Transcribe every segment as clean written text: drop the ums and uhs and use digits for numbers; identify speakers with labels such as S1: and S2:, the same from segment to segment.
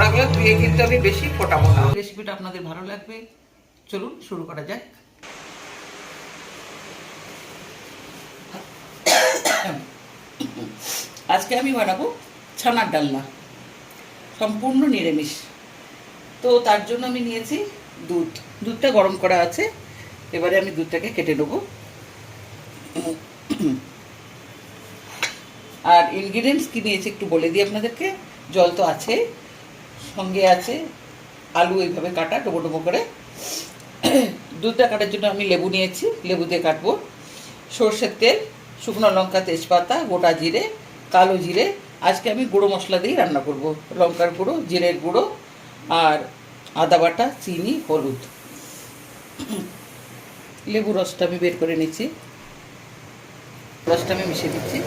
S1: বড়াগুলো দিয়ে কিন্তু আমি বেশি ফোটাবো না। রেসিপিটা আপনাদের ভালো লাগবে, চলুন শুরু করা যাক। আজকে আমি বানাবো ছানার ডালনা, সম্পূর্ণ নিরামিষ। তো তার জন্য আমি নিয়েছি দুধটা গরম করা আছে। এবারে আমি দুধটাকে কেটে নেবো। আর ইনগ্রিডিয়েন্টস কী নিয়েছি একটু বলে দিই আপনাদেরকে। জল তো আছে, সঙ্গে আছে আলু এইভাবে কাটা ডোবো ডোবো করে। দুধটা কাটার জন্য আমি লেবু নিয়েছি, লেবু দিয়ে কাটবো। সর্ষের তেল, শুকনো লঙ্কা, তেজপাতা, গোটা জিরে, কালো জিরে। আজকে আমি গুঁড়ো মশলা দিয়েই রান্না করব। লঙ্কার গুঁড়ো, জিরের গুঁড়ো আর আদা বাটা, চিনি, হলুদ। লেবু রসটা আমি বের করে নিচ্ছি, রসটা আমি মিশিয়ে দিচ্ছি।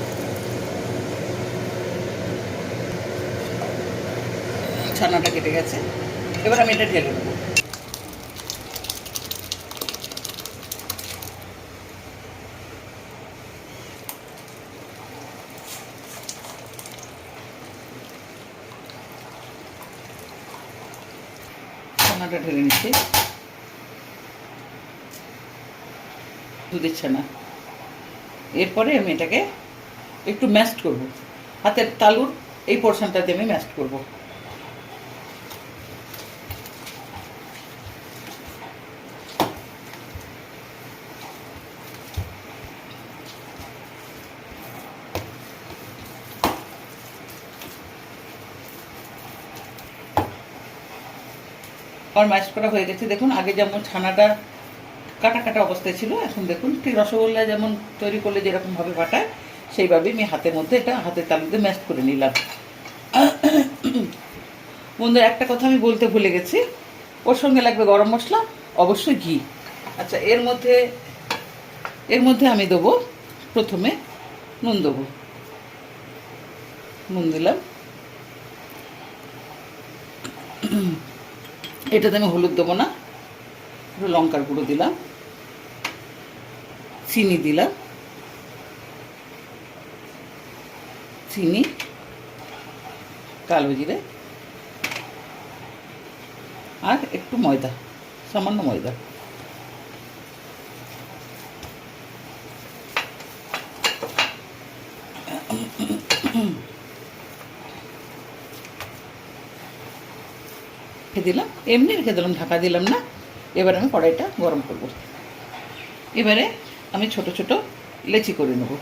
S1: ছানাটা কেটে গেছে, এবার আমি এটা ঢেলে নেবো। ছানাটা ঢেলে নিচ্ছি, দুধের ছানা। এরপরে আমি এটাকে একটু ম্যাশড করব, হাতের তালুর এই পোর্শনটাতে আমি ম্যাশড করব। আমার ম্যাশ করা হয়ে গেছে। দেখুন, আগে যেমন ছানাটা কাটা কাটা অবস্থায় ছিল, এখন দেখুন ঠিক রসগোল্লা যেমন তৈরি করলে যেরকমভাবে কাটায় সেইভাবেই আমি হাতের মধ্যে এটা হাতের তালুতে ম্যাশ করে নিলাম। বন্ধুরা, একটা কথা আমি বলতে ভুলে গেছি, ওর সঙ্গে লাগবে গরম মশলা, অবশ্যই ঘি। আচ্ছা, এর মধ্যে আমি দেবো প্রথমে নুন, দেবো নুন দিলাম। এটাতে আমি হলুদ দেবো না, একটু লঙ্কার গুঁড়ো দিলাম, চিনি দিলাম, চিনি, কালো জিরে আর একটু ময়দা, সামান্য ময়দা। রেখে দিলাম, এমনি রেখে দিলাম, ঢাকা দিলাম না। এবার আমি কড়াইটা গরম করব। এবারে আমি ছোট ছোট লেচি করে নেব।